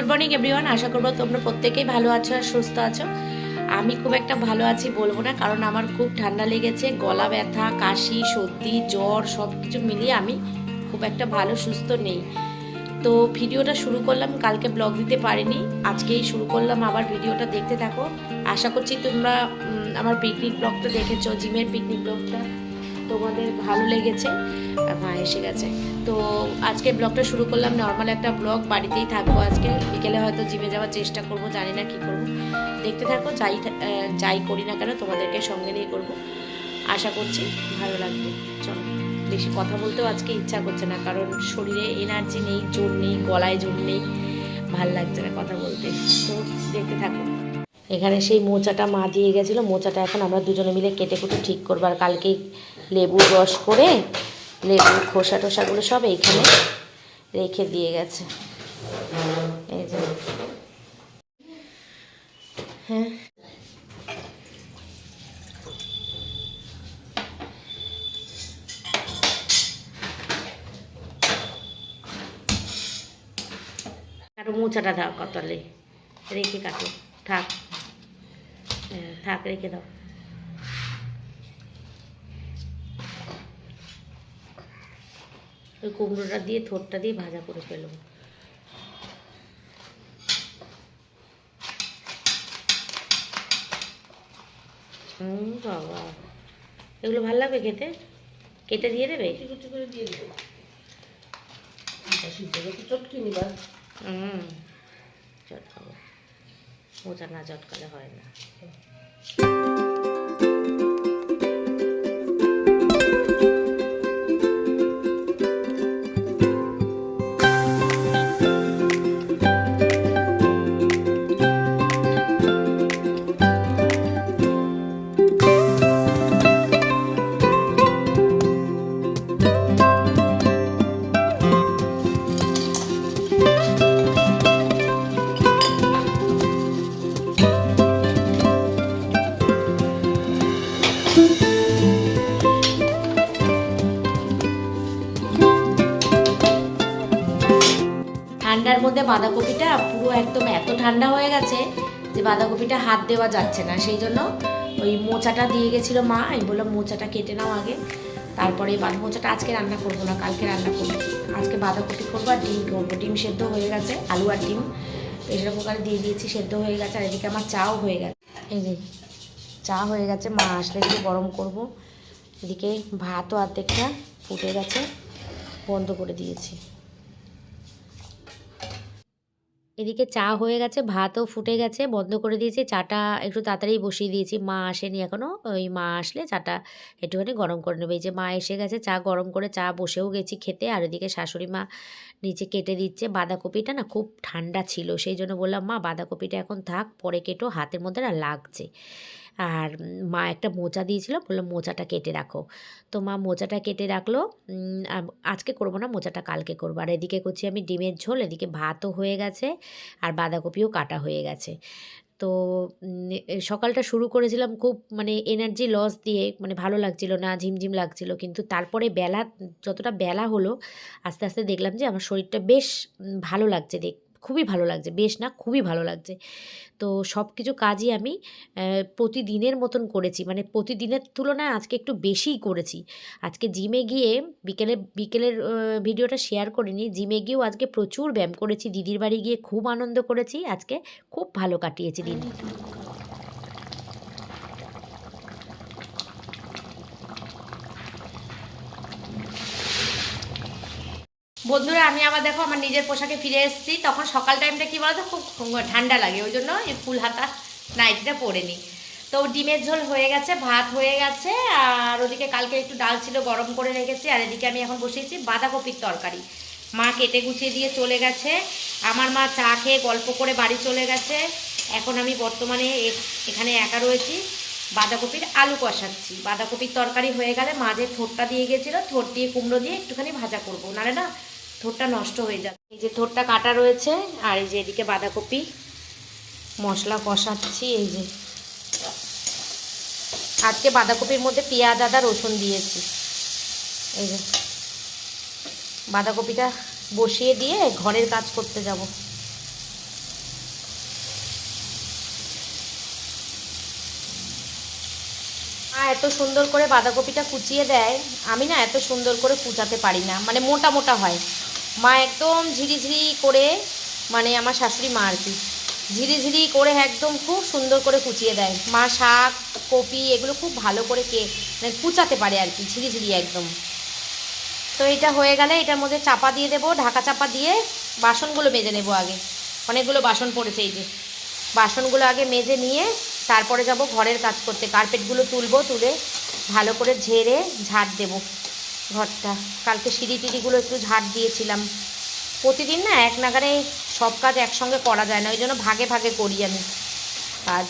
Good morning everyone. আশা করবো তোমরা প্রত্যেকেই ভালো আছো আর সুস্থ আছো। আমি খুব একটা ভালো আছি বলবো না, কারণ আমার খুব ঠান্ডা লেগেছে, গলা ব্যথা, কাশি, সর্দি, জ্বর সব কিছু মিলিয়ে আমি খুব একটা ভালো সুস্থ নেই। তো ভিডিওটা শুরু করলাম, কালকে ব্লগ দিতে পারিনি, আজকেই শুরু করলাম আবার। ভিডিওটা দেখতে থাকো। আশা করছি তোমরা আমার পিকনিক ব্লগটা দেখেছো, জিমের পিকনিক ব্লগটা তোমাদের ভালো লেগেছে। মা এসে গেছে, তো আজকে ব্লগটা শুরু করলাম। নর্মাল একটা ব্লগ, বাড়িতেই থাকবো আজকে, বিকেলে হয়তো জিমে যাওয়ার চেষ্টা করব, জানি না কি করব। দেখতে থাকো, যাই করি না কেন তোমাদেরকে সঙ্গে নিয়ে করবো। আশা করছি ভালো লাগবে। চলো, বেশি কথা বলতেও আজকে ইচ্ছা করছে না, কারণ শরীরে এনার্জি নেই, জোর নেই, গলায় জোর নেই, ভাল লাগছে না কথা বলতে। তো দেখতে থাকো। এখানে সেই মোচাটা মা দিয়ে গেছিলো, মোচাটা এখন আমরা দুজনে মিলে কেটে কুটে ঠিক করবো। আর কালকেই লেবুর রস করে লেবুর খোসা টোসাগুলো সব এইখানে রেখে দিয়ে গেছে। এই যে হ্যাঁ, কাটো মোচাটা দাও, কতলে রেখে কাটো, থাক থাক, রেখে দাও। ওই কুমড়োটা দিয়ে থোরটা দিয়ে ভাজা করে ফেলবো। বাবা, এগুলো ভালো লাগবে খেতে, কেটে দিয়ে দেবে? কুচি করে দিয়ে দেবো, চটকি নিবা। চটকাবো, মোচা না চটকালে হয় না। ঠান্ডার মধ্যে বাঁধাকপিটা পুরো একদম এত ঠান্ডা হয়ে গেছে যে বাঁধাকপিটা হাত দেওয়া যাচ্ছে না। সেই জন্য ওই মোচাটা দিয়ে গেছিলো মা, আমি বললাম মোচাটা কেটে নাও আগে, তারপরে মোচাটা আজকে রান্না করবো না, কালকে রান্না করবো। আজকে বাঁধাকপি করবো আর ডিম করবো। ডিম সেদ্ধ হয়ে গেছে, আলু আর ডিম প্রেসার কুকারে দিয়ে দিয়েছি, সেদ্ধ হয়ে গেছে। আর এদিকে আমার চাও হয়ে গেছে, এই যে চা হয়ে গেছে, মা আসলে একটু গরম করব। এদিকে ভাতও অর্ধেকটা ফুটে গেছে, বন্ধ করে দিয়েছি। এদিকে চা হয়ে গেছে, ভাতও ফুটে গেছে, বন্ধ করে দিয়েছি। চাটা একটু তাড়াতাড়ি বসিয়ে দিয়েছি, মা আসেনি এখনও। ওই মা আসলে চাটা একটুখানি গরম করে নেবে। এই যে মা এসে গেছে, চা গরম করে চা বসেও গেছি খেতে। আর এদিকে শাশুড়ি মা নিচে কেটে দিচ্ছে। বাঁধাকপিটা না খুব ঠান্ডা ছিল, সেই জন্য বললাম মা বাঁধাকপিটা এখন থাক, পরে কেটো, হাতের মধ্যে না লাগছে। আর মা একটা মোচা দিয়েছিল, বললাম মোচাটা কেটে রাখো। তো মা মোচাটা কেটে রাখলো। আজকে করবো না, মোচাটা কালকে করবো। আর এদিকে করছি আমি ডিমের ঝোল, এদিকে ভাতও হয়ে গেছে আর বাঁধাকপিও কাটা হয়ে গেছে। তো সকালটা শুরু করেছিলাম খুব মানে এনার্জি লস দিয়ে, মানে ভালো লাগছিল না, ঝিমঝিম লাগছিল। কিন্তু তারপরে যতটা বেলা হলো, আস্তে আস্তে দেখলাম যে আমার শরীরটা বেশ ভালো লাগছে, খুবই ভালো লাগছে, বেশ না খুবই ভালো লাগছে। তো সব কিছু কাজই আমি প্রতিদিনের মতন করেছি, মানে প্রতিদিনের তুলনায় আজকে একটু বেশিই করেছি। আজকে জিমে গিয়ে বিকেলের ভিডিওটা শেয়ার করিনি, জিমে গিয়েও আজকে প্রচুর ব্যায়াম করেছি, দিদির বাড়ি গিয়ে খুব আনন্দ করেছি, আজকে খুব ভালো কাটিয়েছি দিন। বন্ধুরা, আমি আবার দেখো আমার নিজের পোশাকে ফিরে এসেছি। তখন সকাল টাইমটা কী বলতো, খুব ঠান্ডা লাগে, ওই জন্য এই ফুল হাতা নাইটিটা পরে নিই। তো ডিমের ঝোল হয়ে গেছে, ভাত হয়ে গেছে, আর ওদিকে কালকে একটু ডাল ছিল গরম করে রেখেছি। আর এদিকে আমি এখন বসিয়েছি বাঁধাকপির তরকারি। মা কেটে গুছিয়ে দিয়ে চলে গেছে, আমার মা চা খেয়ে গল্প করে বাড়ি চলে গেছে। এখন আমি বর্তমানে এখানে একা রয়েছি, বাঁধাকপির আলু কষাচ্ছি। বাঁধাকপির তরকারি হয়ে গেলে মা যে থোরটা দিয়ে গেছিলো, থোর দিয়ে কুমড়ো দিয়ে একটুখানি ভাজা করবো, নাহলে না থোরটা নষ্ট হয়ে যাবে। এই যে থোরটা কাটা রয়েছে, আর এই যে এদিকে বাঁধাকপি মশলা কষাচ্ছি। এই যে আজকে বাঁধাকপির মধ্যে পেঁয়াজ আদা রসুন দিয়েছি। এই যে বাঁধাকপিটা বসিয়ে দিয়ে ঘরের কাজ করতে যাব। এত সুন্দর করে বাঁধাকপিটা কুচিয়ে দেয়, আমি না এত সুন্দর করে কুচাতে পারি না, মানে মোটা মোটা হয়। মা একদম ঝিরিঝিরি করে, মানে আমার শাশুড়ি মা আর কি, ঝিরিঝিরি করে একদম খুব সুন্দর করে কুচিয়ে দেয়। মা শাক কপি এগুলো খুব ভালো করে মানে কুচাতে পারে আর কি, ঝিরিঝিরি একদম। তো এটা হয়ে গেলে এটার মধ্যে চাপা দিয়ে দেবো, ঢাকা চাপা দিয়ে বাসনগুলো মেজে নেব আগে। অনেকগুলো বাসন পড়েছে, এই যে বাসনগুলো আগে মেজে নিয়ে তারপরে যাব ঘরের কাজ করতে। কার্পেটগুলো তুলবো, তুলে ভালো করে ঝেড়ে ঝাড় দেব ঘরটা। কালকে সিঁড়ি টিড়িগুলো একটু ঝাড় দিয়েছিলাম। প্রতিদিন না এক নাগারে সব কাজ একসঙ্গে করা যায় না, ওই জন্য ভাগে ভাগে করি আমি কাজ।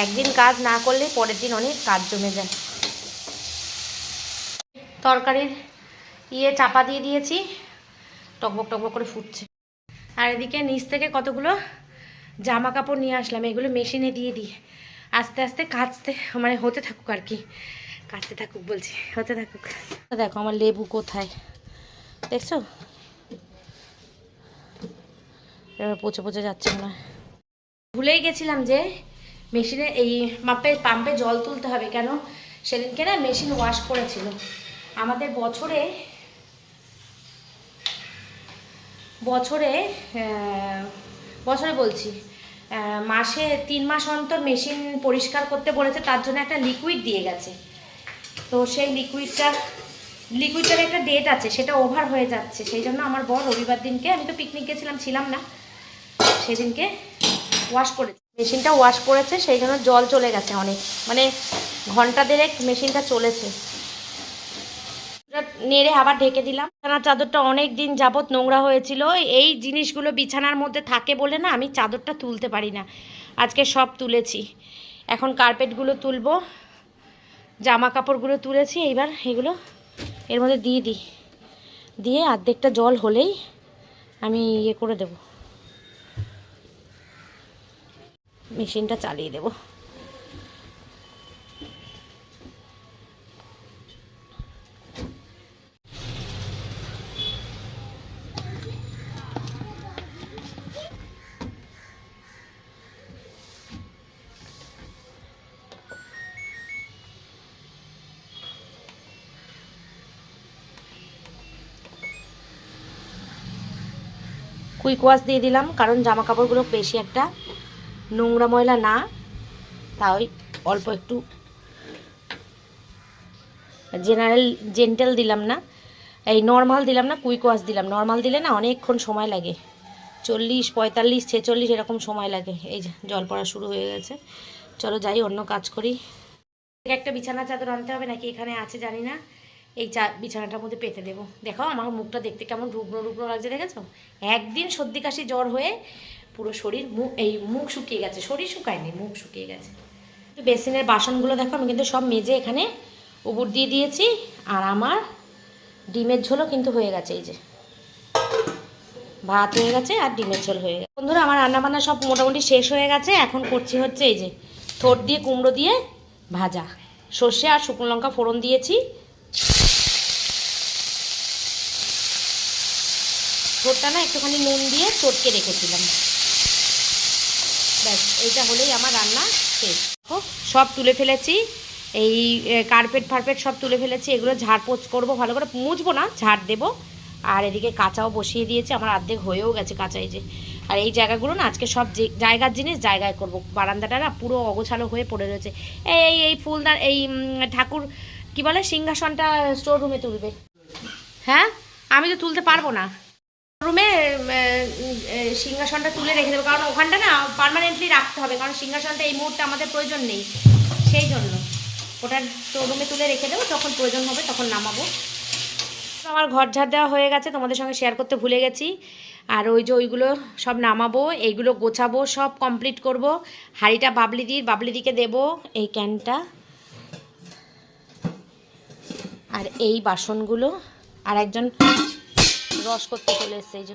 একদিন কাজ না করলে পরের দিন অনেক কাজ জমে যায়। তরকারির চাপা দিয়ে দিয়েছি, টকবক টকবক করে ফুটছে। আর এদিকে নিচ থেকে কতগুলো জামা কাপড় নিয়ে আসলাম, এগুলো মেশিনে দিয়ে দিই। আস্তে আস্তে কাচতে, মানে হতে থাকুক আর কি, কাচতে থাকুক বলছি, হতে থাকুক। দেখো আমার লেবু কোথায় দেখছো, এবার পচে পচে যাচ্ছে মনে হয়। ভুলেই গেছিলাম যে মেশিনে এই পাম্পে জল তুলতে হবে। কেন সেদিনকে না মেশিন ওয়াশ করেছিল। আমাদের বছরে বলছি মাসে 3 মাস অন্তর মেশিন পরিষ্কার করতে বলেছে, তার জন্য একটা লিকুইড দিয়ে গেছে। তো সেই লিকুইডটার একটা ডেট আছে, সেটা ওভার হয়ে যাচ্ছে। সেই জন্য আমার বর রবিবার দিনকে, আমি তো পিকনিক গেছিলাম, ছিলাম না, সেদিনকে ওয়াশ করেছে, মেশিনটা ওয়াশ করেছে। সেই জন্য জল চলে গেছে অনেক, মানে ঘন্টা দেড়েক মেশিনটা চলেছে। নেড়ে আবার ঢেকে দিলাম। বিছানার চাদরটা অনেক দিন যাবত নোংরা হয়েছিল, এই জিনিসগুলো বিছানার মধ্যে থাকে বলে না আমি চাদরটা তুলতে পারি না। আজকে সব তুলেছি। এখন কার্পেটগুলো তুলবো, জামা কাপড়গুলো তুলেছি, এইবার এগুলো এর মধ্যে দিয়ে অর্ধেকটা জল হলেই আমি করে দেব, মেশিনটা চালিয়ে দেব। কুইক ওয়াশ দিয়ে দিলাম, কারণ জামা কাপড়গুলো বেশি একটা নোংরা ময়লা না, তাই অল্প একটু জেন্টাল দিলাম না, এই নর্মাল দিলাম না, কুইক ওয়াশ দিলাম। নর্মাল দিলে না অনেকক্ষণ সময় লাগে, 40, 45, 46 এরকম সময় লাগে। এই যে জল পড়া শুরু হয়ে গেছে, চলো যাই অন্য কাজ করি। একটা বিছানা চাদর আনতে হবে, নাকি এখানে আছে জানি না, এই বিছানাটার মধ্যে পেতে দেবো। দেখো আমার মুখটা দেখতে কেমন রুগ্ন রুগ্ন লাগছে, দেখেছো? একদিন সর্দি কাশি জ্বর হয়ে পুরো শরীর মুখ শুকিয়ে গেছে, শরীর শুকায়নি, মুখ শুকিয়ে গেছে। বেসিনের বাসনগুলো দেখো আমি কিন্তু সব মেজে এখানে উপর দিয়ে দিয়েছি। আর আমার ডিমের ঝোলও কিন্তু হয়ে গেছে, এই যে ভাত হয়ে গেছে আর ডিমের ঝোল হয়ে গেছে। বন্ধুরা আমার রান্নাবান্না সব মোটামুটি শেষ হয়ে গেছে। এখন করছি হচ্ছে এই যে থোড় দিয়ে কুমড়ো দিয়ে ভাজা, সর্ষে আর শুকনো লঙ্কা ফোড়ন দিয়েছি। থোড়টা না একটুখানি নুন দিয়ে চটকে রেখেছিলাম, ব্যাস এইটা হলেই আমার রান্না শেষ। সব তুলে ফেলেছি, এই কার্পেট ফার্পেট সব তুলে ফেলেছি। এগুলো ঝাড়পোছ করবো, ভালো করে মুছবো না, ঝাড় দেবো। আর এদিকে কাঁচাও বসিয়ে দিয়েছি, আমার অর্ধেক হয়েও গেছে কাঁচা। এই যে আর এই জায়গাগুলো না আজকে সব জায়গার জিনিস জায়গায় করব। বারান্দাটা না পুরো অগোছালো হয়ে পড়ে রয়েছে। এই ফুলদার এই ঠাকুর কি বলে সিংহাসনটা স্টোর রুমে তুলবে। হ্যাঁ আমি তো তুলতে পারবো না, রুমে সিংহাসনটা তুলে রেখে দেবো, কারণ ওখানটা না পার্মানেন্টলি রাখতে হবে, কারণ সিংহাসনটা এই মুহূর্তে আমাদের প্রয়োজন নেই, সেই জন্য ওটা স্টোর রুমে তুলে রেখে দেবো, যখন প্রয়োজন হবে তখন নামাবো। আমার ঘর ঝাড় দেওয়া হয়ে গেছে, তোমাদের সঙ্গে শেয়ার করতে ভুলে গেছি। আর ওই যে ওইগুলো সব নামাবো, এইগুলো গোছাবো, সব কমপ্লিট করব। হাঁড়িটা বাবলিদিকে দেবো, এই ক্যানটা আর এই বাসনগুলো। আর একজন রস করতে চলে এসছে, এই যে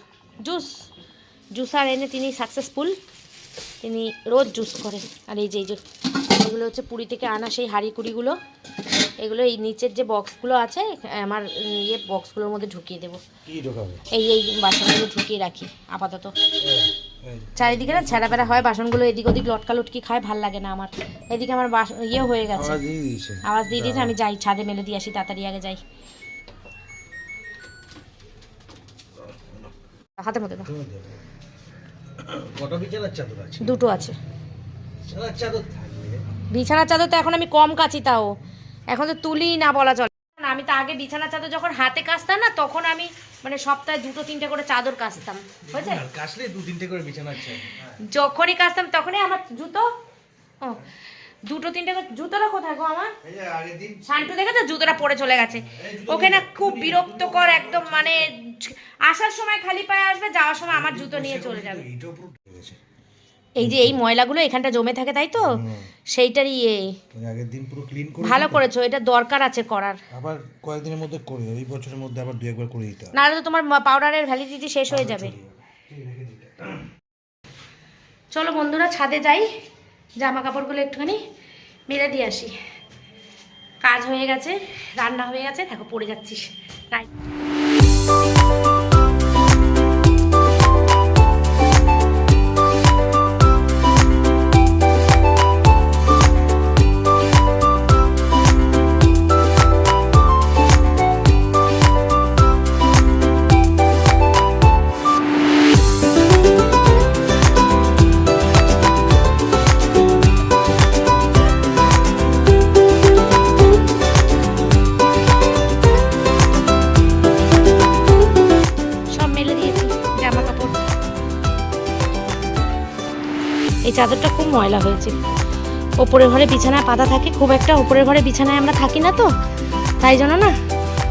জুসার এনে, তিনি সাকসেসফুল, তিনি রোজ জুস করেন। আর এই যে এগুলো হচ্ছে পুরী থেকে আনা সেই হাঁড়ি কুড়িগুলো, এগুলো এই নিচের যে বক্সগুলো আছে আমার বক্সগুলোর মধ্যে ঢুকিয়ে দেবো। এই বাসনগুলো ঢুকিয়ে রাখি আপাতত। চারিদিকে না ছেঁড়া বেড়া হয়, বাসনগুলো এদিক ওদিক লটকা লটকি খায়, ভাল লাগে না আমার। এদিকে আমার ইয়ে হয়ে গেছে, আওয়াজ দিয়ে দিয়েছে। আমি যাই ছাদে মেলে দিয়ে আসি, তাড়াতাড়ি আগে যাই। হাতের মধ্যে দাও। দুটো আছে বিছানার চাদর। তো এখন আমি কম কাচি, তাও এখন তো তুলি না বলা চলে না। আমি তো আগে বিছানার চাদর যখন হাতে কাচতাম না, তখন আমি মানে সপ্তাহে 2-3টে করে চাদর কাচতাম, বুঝলে? কাচলে 2-3টে করে বিছানার চাদর যখনই কাচতাম তখনই আমার জুতো 2-3টে করে। জুতোটা কোথায় গো আমার? শান্টু দেখেছো জুতোটা পরে চলে গেছে। ওকে না খুব বিরক্তকর একদম, মানে আসার সময় খালি পায়ে আসবে, যাওয়ার সময় আমার জুতো নিয়ে চলে যাবে। এই যে এই ময়লাগুলো এখানটা জমে থাকে, তাই তো সেইটারই আগের দিন পুরো ক্লিন করে ভালো করেছো। এটা দরকার আছে করার। আবার কয়েকদিনের মধ্যে করে, এই বছরের মধ্যে আবার 2-1বার করে দিতে হবে, নাহলে তো তোমার পাউডারের ভ্যালিডিটি শেষ হয়ে যাবে। চলো বন্ধুরা ছাদে যাই, জামা কাপড়গুলো একটুখানি মেলে দিয়ে আসি। কাজ হয়ে গেছে, রান্না হয়ে গেছে, দেখো পড়ে যাচ্ছিস তাই। এই চাদরটা খুব ময়লা হয়েছে। ওপরের ঘরে বিছানায় পাতা থাকে খুব একটা, ওপরের ঘরে বিছানায় আমরা থাকি না তো, তাই জন্য না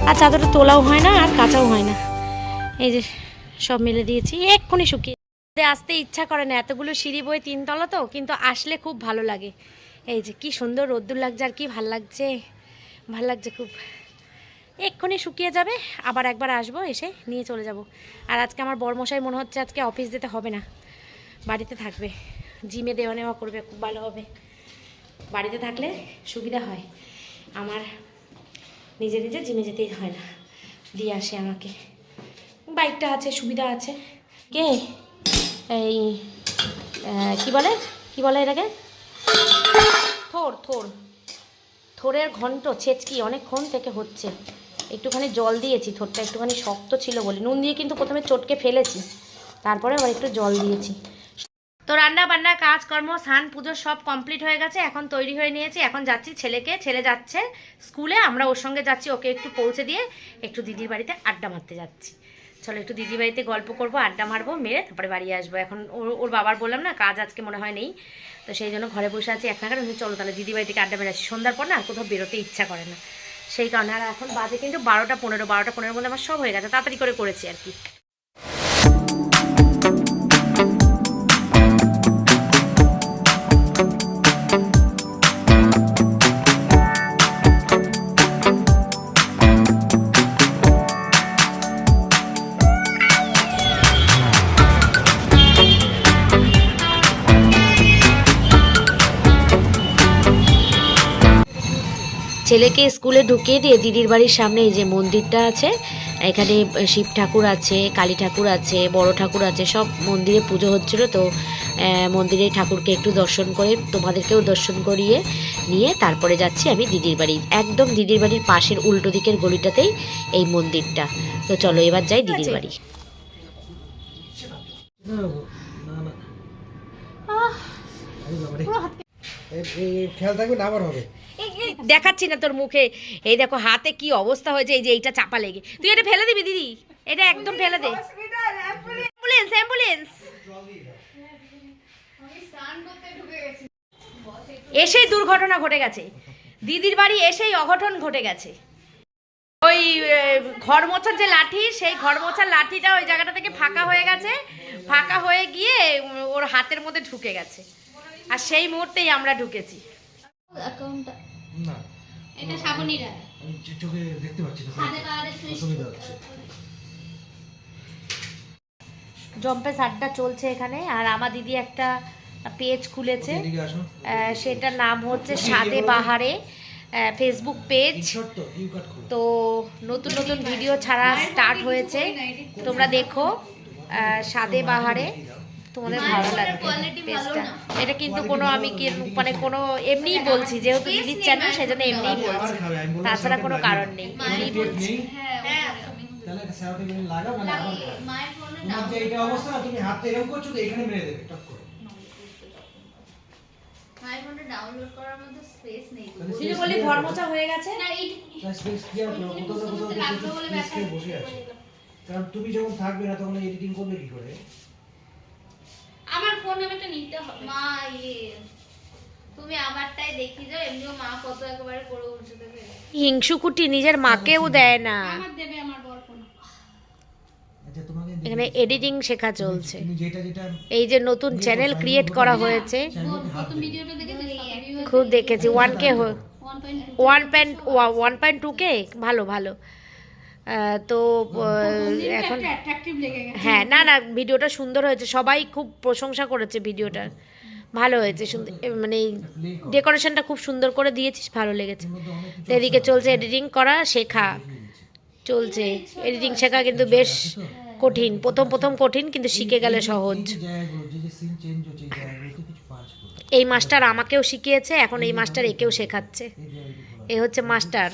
আর চাদরটা তোলাও হয় না আর কাচাও হয় না। এই যে সব মেলে দিয়েছি, এক্ষুনি শুকিয়ে। আসতে ইচ্ছা করে না, এতগুলো সিঁড়ি বয়ে 3 তলা তো, কিন্তু আসলে খুব ভালো লাগে। এই যে কি সুন্দর রোদ্দুর লাগছে, আর কি ভাল লাগছে, ভাল লাগছে খুব। এক্ষুনি শুকিয়ে যাবে, আবার একবার আসবো, এসে নিয়ে চলে যাব। আর আজকে আমার বরমশাই মনে হচ্ছে আজকে অফিস যেতে হবে না, বাড়িতে থাকবে, জিমে দেওয়া নেওয়া করবে, খুব ভালো হবে। বাড়িতে থাকলে সুবিধা হয়, আমার নিজে নিজে জিমে যেতেই হয় না, দিয়ে আসে আমাকে। বাইকটা আছে, সুবিধা আছে। কে এই কি বলে এটাকে? থোরের ঘন্ট ছেচকি অনেকক্ষণ থেকে হচ্ছে। একটুখানি জল দিয়েছি, থোরটা একটুখানি শক্ত ছিল বলে। নুন দিয়ে কিন্তু প্রথমে চটকে ফেলেছি, তারপরে আবার একটু জল দিয়েছি। তো রান্না বান্না কাজকর্ম স্নান পুজো সব কমপ্লিট হয়ে গেছে, এখন তৈরি হয়ে নিয়েছি। এখন যাচ্ছি ছেলে যাচ্ছে স্কুলে, আমরা ওর সঙ্গে যাচ্ছি, ওকে একটু পৌঁছে দিয়ে একটু দিদির বাড়িতে আড্ডা মারতে যাচ্ছি। চলো একটু দিদির বাড়িতে গল্প করবো, আড্ডা মারবো, মেরে তারপরে বাড়ি আসবো। এখন ওর বাবার বললাম না কাজ আজকে মনে হয় নেই, তো সেই জন্য ঘরে বসে আছি এক নাগারে। চলো তাহলে দিদির বাড়ি থেকে আড্ডা মেরে আসি, সন্ধ্যার পর না আর কোথাও বেরোতে ইচ্ছা করে না, সেই কারণে। আর এখন বাজে কিন্তু 12টা 15 মধ্যে আমার সব হয়ে গেছে, তাড়াতাড়ি করে করেছি আর কি। ছেলেকে স্কুলে ঢুকিয়ে দিয়ে দিদির বাড়ির সামনে এই যে মন্দিরটা আছে, এখানে শিব ঠাকুর আছে, কালী ঠাকুর আছে, বড় ঠাকুর আছে, সব মন্দিরে পুজো হচ্ছিল। তো মন্দিরে ঠাকুরকে একটু দর্শন করে তোমাদেরকেও দর্শন করিয়ে নিয়ে তারপরে যাচ্ছি আমি দিদির বাড়ি। একদম দিদির বাড়ির পাশের উল্টো দিকের গলিটাতেই এই মন্দিরটা। তো চলো এবার যাই দিদির বাড়ি। খেয়াল থাকবে না, আবার হবে। দেখাচ্ছি না তোর মুখে, এই দেখো হাতে কি অবস্থা হয়েছে, এই যে এইটা চাপা লেগে। তুই এটা ফেলে দিবি দিদি, এটা একদম ফেলে দে। অ্যাম্বুলেন্স এসেই দুর্ঘটনা ঘটে গেছে, দিদির বাড়ি এসেই অঘটন ঘটে গেছে। ওই ঘর মোছার যে লাঠি, সেই ঘর মোছার লাঠিটা ওই জায়গাটা থেকে ফাঁকা হয়ে গেছে, ফাঁকা হয়ে গিয়ে ওর হাতের মধ্যে ঢুকে গেছে, আর সেই মুহূর্তেই আমরা ঢুকেছি। না এটা শ্রাবণীরা, আমি চোখে দেখতে পাচ্ছি না, অসুবিধা হচ্ছে। জম্পেস আড্ডা চলছে এখানে, আর আমার দিদি একটা পেজ খুলেছে, সেটার নাম হচ্ছে সাদে বাহারে ফেসবুক পেজ। তো নতুন নতুন ভিডিও ছাড়া স্টার্ট হয়েছে, তোমরা দেখো সাদে বাহারে তোমাদের ভালো লাগবে পেস্টটা। এটা কিন্তু কোনো আমি মানে কোনো এমনিই বলছি, যেহেতু দিদির চ্যানেল সেজন্য এমনিই বলছি, তাছাড়া কোনো কারণ নেই, এমনিই বলছি। তাহলে একটা স্যারোটি মিনিট লাগাও না মায়ের ফোনে তোমার যে এইটা অবস্থা না, তুমি হাতটা এরকম করছো তো এখানে মেরে দেবে টপ করে। মায়ের ফোনটা ডাউনলোড করার মতো স্পেস নেই। তুই বলি ঘর মোছা হয়ে গেছে না এইটুকুনি স্পেস ক্লিয়ার করো, কোথাও না কোথাও লাগবে বলে স্পেস ব্যাপার বসে আছে। কারণ তুমি যখন থাকবে না তখন এডিটিং করবে কি করে? আমার ফোন একটা নিতে হবে মা। তুমি আমারটাই দেখি যাও, এমনিও মা কত একেবারে করে উঠে দেবে। হিংসুকুটি নিজের মাকেও দেয় না। আমার দেবে আমার বড় ফোন। আচ্ছা তোমাকে এখানে এডিটিং শেখা চলছে। তুমি যেটা যেটা এই যে নতুন চ্যানেল ক্রিয়েট করা হয়েছে, প্রথম ভিডিওটা দেখেছিস? খুব দেখেছি। 1K 1.2K ভালো ভালো। তো এখন অ্যাট্রাকটিভ লেগে গেছে। হ্যাঁ, না না ভিডিওটা সুন্দর হয়েছে, সবাই খুব প্রশংসা করেছে ভিডিওটার, ভালো হয়েছে সুন্দর, মানে ডেকোরেশনটা খুব সুন্দর করে দিয়েছিস, ভালো লেগেছে। তো এদিকে চলছে এডিটিং করা শেখা চলছে। এডিটিং শেখা কিন্তু বেশ কঠিন, প্রথম প্রথম কঠিন, কিন্তু শিখে গেলে সহজ। যে জায়গাগুলো যে সিন চেঞ্জ হচ্ছে এই জায়গাগুলোতে কিছু পাঁচ করো। এই মাস্টার আমাকেও শিখিয়েছে, এখন এই মাস্টার একেও শেখাচ্ছে। এ হচ্ছে মাস্টার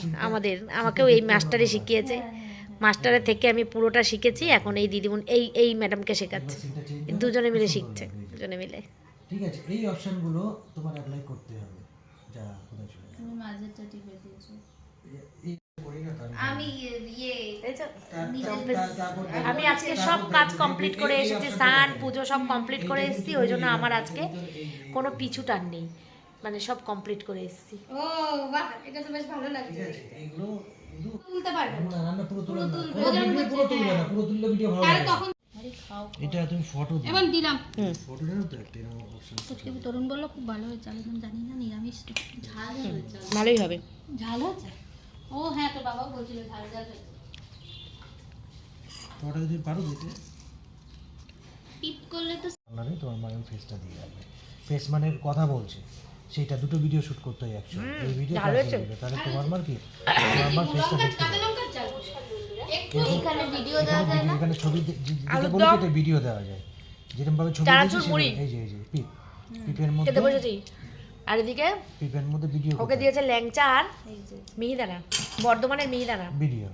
আমাকেও এই মাস্টারই শিখিয়েছে। মাস্টারের থেকে আমি পুরোটা শিখেছি, এখন এই দিদিমণি এই ম্যাডামকে শেখাচ্ছে, দুজনে মিলে শিখছে, দুজনে মিলে। ঠিক আছে, এই অপশনগুলো তোমার অ্যাপ্লাই করতে হবে। যা কোথায় চলে যাবে তুমি মাঝেরটা টিপে দিয়েছো। এই করি না তাহলে আমি আমি আজকে সব কাজ কমপ্লিট করে এসেছি, স্নান পুজো সব কমপ্লিট করে এসেছি, ওই জন্য আমার আজকে কোনো পিছু টান নেই, মানে সব কমপ্লিট করে এসেছি। ও বাহ, এটা তো বেশ ভালো লাগছে। ঠিক আছে, এইগুলো কিন্তু তুলতে পারবে না রান্না পুরো তুলবে না, পুরো তুলবে না, পুরো তুললে ভিডিও ভালো তাহলে হবে। তখন এটা তুমি ফটো দিও, এবার দিলাম। ফটো দাও তো একটা এরকম অপশন। আজকে তরুণ বললো খুব ভালো হয়েছে, আমি জানি না নিরামিষ ঝাল হয়েছে। ভালোই হবে। ঝাল হয়েছে? ও হ্যাঁ, তো বাবাও বলছিল ঝাল ঝাল হয়েছে। ফটো যদি পারো দিতে টিপ করলে তো আরে তোমার মায়ের ফেসটা দিয়ে যাবে। ফেস মানে কথা বলছে, সেটা দুটো ভিডিও শুট করতে হয় একসাথে। এই ভিডিও ভালো হয়েছে। তাহলে তোমার মার কি তোমার মার ফেসটা দেখতে কাঁচা হবে। লঙ্কার ঝাল একটু এখানে ভিডিও দেওয়া যায় না? এখানে ছবি যেটা আলুর বলি দম। সেটা ভিডিও দেওয়া যায়, যেরকম ভাবে ছবি চানাচুর দিয়েছি মুড়ি। এই যে পিপ পিপের মধ্যে খেতে বসেছি, আর এদিকে পিপের মধ্যে ভিডিও ওকে দিয়েছে ল্যাংচা আর মিহিদানা, বর্ধমানের মিহিদানা। ভিডিও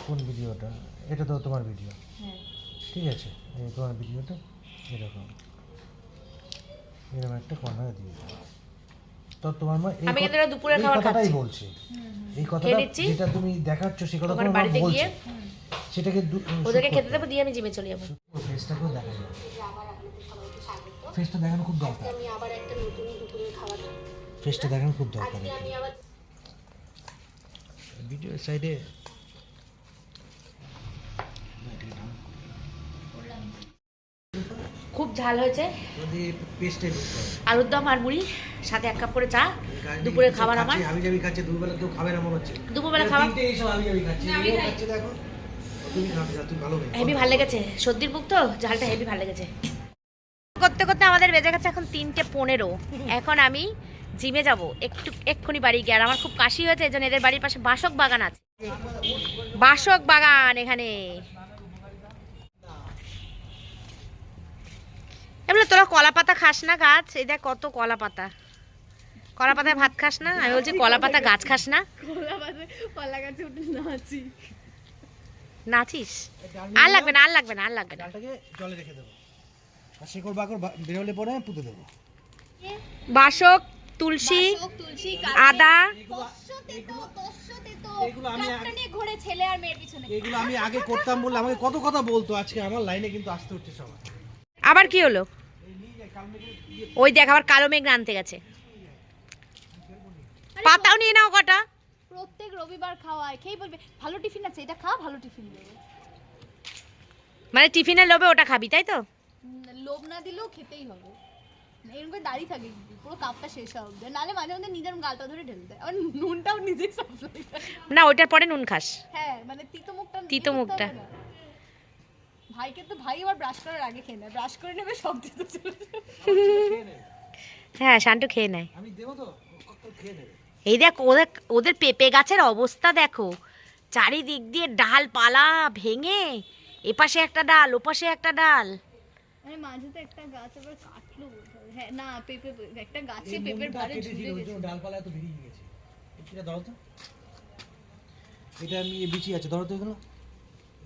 কোন ভিডিওটা? এটা তো তোমার ভিডিও, ঠিক আছে। এই তোমার ভিডিওটা এরকম এরকম একটা কর্নারে দিয়ে দাও। তো তোমার মা আমি কিন্তু এটা দুপুরের খাবার কথাটাই খাচ্ছি। বলছে, এই কথাটা খেয়ে নিচ্ছি। যেটা তুমি দেখাচ্ছ সে কথা ওখানে তোমার মা বাড়িতে বলছে, গিয়ে সেটাকে ওদেরকে খেতে দেবো, দিয়ে আমি জিমে চলে যাবো। ফেসটাকেও দেখা যায়, ফেসটা দেখানো খুব দরকার, ফেসটা দেখানো খুব দরকার। ভিডিও সাইডে খুব ঝাল হয়েছে। পেস্টে আলুর দম আর মুড়ি, সাথে 1 কাপ করে চা। দুপুরে খাবার আমার, হাবি জাবি খাচ্ছে, দুপুরবেলা কেউ খাবে না মনে হচ্ছে। দুপুরবেলা খাবার তিনটে এইসব হাবি জাবি খাচ্ছে, এও খাচ্ছে দেখো। তুমি খাবে না, তুমি ভালো হবে। হেভি ভালো লেগেছে, সর্দির মুখ তো, ঝালটা হেভি ভালো লেগেছে। করতে করতে আমাদের বেজে গেছে এখন 3:15। এখন আমি জিমে যাব, এক্ষুনি বাড়ি গিয়ে। আর আমার খুব কাশি হয়েছে, এই জন্য এদের বাড়ির পাশে বাসক বাগান আছে, বাসক বাগান এখানে। এমনি তোরা কলা পাতা খাস না গাছ? এই দেখ কত কলা পাতা, কলা পাতায় ভাত খাস না? আমি বলছি কলা পাতা গাছ খাস না? কলা গাছে উঠে নাচি। নাচিস? আর লাগবে না, আর লাগবে না, আর লাগবে না। ডালটাকে জলে রেখে দেবো, আর শিকড় বাকড় বেরোলে পরে পুঁতে দেবো। বাসক, তুলসী, আদা। এগুলো আমি এগুলো আমি আগে করতাম বলে আমাকে কত কথা বলতো, আজকে আমার লাইনে কিন্তু আসতে হচ্ছে সবাই। আবার কি হলো? ওই দেখ আবার কালো মেঘ আনতে গেছে। পাতাও নিয়ে নাও কটা। প্রত্যেক রবিবার খাওয়ায়, খেয়ে বলবে ভালো টিফিন আছে, এটা খা, ভালো টিফিন দেবে। মানে টিফিনের লোভে ওটা খাবি, তাই তো? লোভ না দিলেও খেতেই হবে, এরকম করে দাঁড়িয়ে থাকে পুরো কাপটা শেষ হবে, নাহলে মাঝে মধ্যে নিজের গালটা ধরে ঢেলে দেয়। আর নুনটাও নিজেই সাপ্লাই করে। না, ওইটার পরে নুন খাস। হ্যাঁ, মানে তিতো মুখটা ভাইকে তো ভাই আবার ব্রাশ করার আগে খেয়ে নেয়, ব্রাশ করে নেবে সব তিতো চলে যাবে। হ্যাঁ, শান্টু খেয়ে নেয়। আমি দেবো তো, খেয়ে নেবে। এই দেখ ওদের ওদের পেঁপে গাছের অবস্থা দেখো, চারিদিক দিয়ে ডালপালা ভেঙে, এপাশে একটা ডাল, ওপাশে একটা ডাল, আরে মাঝে তো একটা গাছ আবার কাটলো বোধহয়। হ্যাঁ না পেঁপে একটা গাছে পেঁপের ভারে ঝুলে গেছে। ডালপালা এত বেরিয়ে গেছে। এটা ধরো তো, এটা আমি বিচি আছে, ধরো তো এগুলো,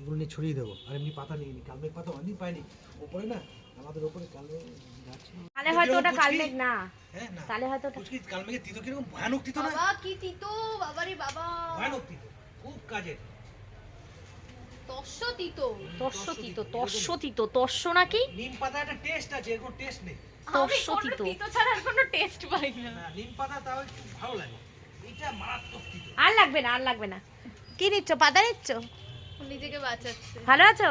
এগুলো নিয়ে ছড়িয়ে দেবো। আর এমনি পাতা নিয়ে নি, কালমেঘ পাতা অনেকদিন পাইনি ওপরে না, আমাদের ওপরে কালমেঘ গাছ। তাহলে হয়তো ওটা কালমেঘ না, হ্যাঁ না, তাহলে হয়তো ওটা পুচকি কালমেঘের তিতো কিরকম ভয়ানক তিতো না, বাবা কি তিতো, বাবারে বাবা ভয়ানক তিতো, খুব কাজের। তস্য তিতো। তস্য নাকি? নিম পাতা একটা টেস্ট আছে, এর কোনো টেস্ট নেই। আমি কোনো তিতো ছাড়া আর কোনো টেস্ট পাই না। না, নিম পাতা তাও একটু ভালো লাগে, এটা মারাত্মক তিতো। আর লাগবে না। কি নিচ্ছ, পাতা নিচ্ছ? নিজেকে বাঁচাচ্ছে। ভালো আছো?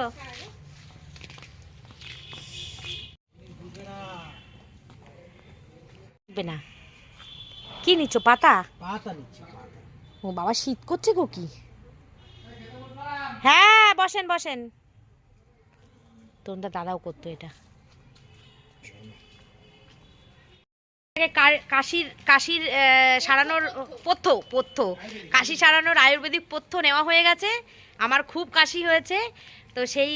বুঝবে না, লাগবে না। কি নিচ্ছ, পাতা? পাতা নিচ্ছি পাতা। ও বাবা, শীত করছে গো কি। হ্যাঁ বসেন। তোমরা দাদাও করতো এটা। কাশির সারানোর পথ্য কাশি সারানোর আয়ুর্বেদিক পথ্য নেওয়া হয়ে গেছে। আমার খুব কাশি হয়েছে, তো সেই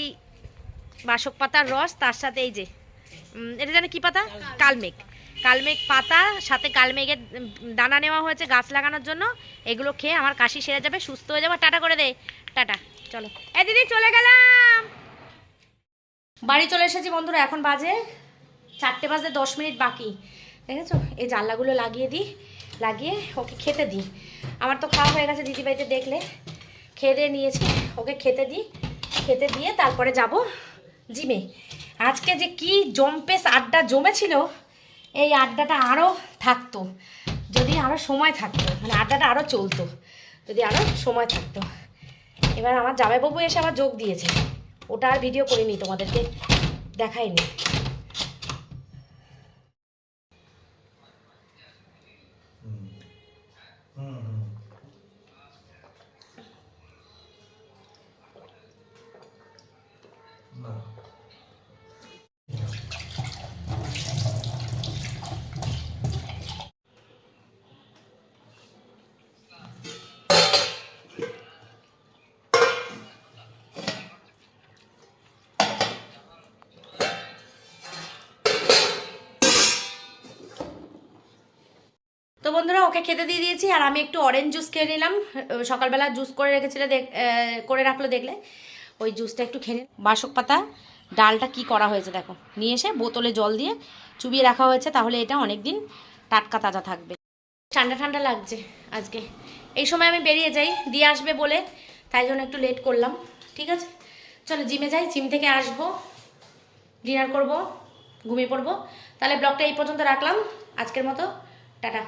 বাসক পাতার রস, তার সাথে এই যে এটা জানে কি পাতা, কালমেঘ পাতা, সাথে কালমেঘের দানা নেওয়া হয়েছে গাছ লাগানোর জন্য। এগুলো খেয়ে আমার কাশি সেরে যাবে, সুস্থ হয়ে যাবে। টাটা করে দে, টাটা। চলো এ দিদি, চলে গেলাম। বাড়ি চলে এসেছি বন্ধুরা, এখন বাজে 4:10 বাকি। দেখেছো, এই জানলাগুলো লাগিয়ে ওকে খেতে দিই। আমার তো খাওয়া হয়ে গেছে, দিদিভাইতে দেখলে খেয়ে দিয়ে নিয়েছি। ওকে খেতে দিয়ে তারপরে যাব জিমে। আজকে যে কি জম্পেস আড্ডা জমেছিল, এই আড্ডাটা আরও থাকতো যদি আরও সময় থাকতো, মানে আড্ডাটা আরও চলতো যদি আরও সময় থাকতো। এবার আমার জামাইবাবু এসে আবার যোগ দিয়েছে, ওটা আর ভিডিও করিনি, তোমাদেরকে দেখাইনি। তো বন্ধুরা, ওকে খেতে দিয়ে দিয়েছি, আর আমি একটু অরেঞ্জ জুস খেয়ে নিলাম। সকালবেলা জুস করে রাখলো দেখলে, ওই জুসটা একটু খেয়ে নিলাম। বাসক পাতা ডালটা কি করা হয়েছে দেখো, নিয়ে এসে বোতলে জল দিয়ে চুবিয়ে রাখা হয়েছে, তাহলে এটা অনেক দিন টাটকা তাজা থাকবে। ঠান্ডা লাগছে আজকে, এই সময় আমি বেরিয়ে যাই, দিয়ে আসবে বলে, তাই জন্য একটু লেট করলাম। ঠিক আছে, চলো জিমে যাই, জিম থেকে আসবো, ডিনার করব, ঘুমিয়ে পড়বো। তাহলে ব্লগটা এই পর্যন্ত রাখলাম আজকের মতো, টাটা।